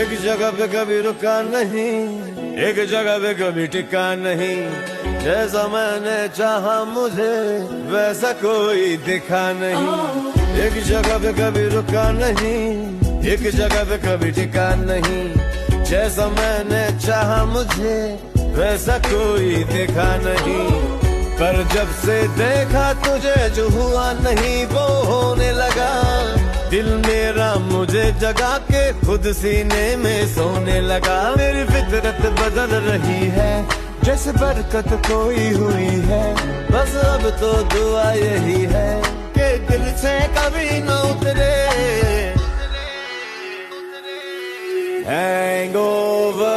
एक जगह पे कभी रुका नहीं, एक जगह पे कभी टिका नहीं। जैसा मैंने चाहा मुझे वैसा कोई दिखा नहीं। एक जगह पे कभी रुका नहीं, एक जगह पे कभी टिका नहीं। जैसा मैंने चाहा मुझे वैसा कोई दिखा नहीं। पर जब से देखा तुझे जो हुआ नहीं वो होने लगा। दिल मेरा मुझे जगा के खुद सीने में सोने लगा। मेरी फितरत बदल रही है जैसे बरकत कोई हुई है। बस अब तो दुआ यही है कि दिल से कभी न उतरे हैंगओवर।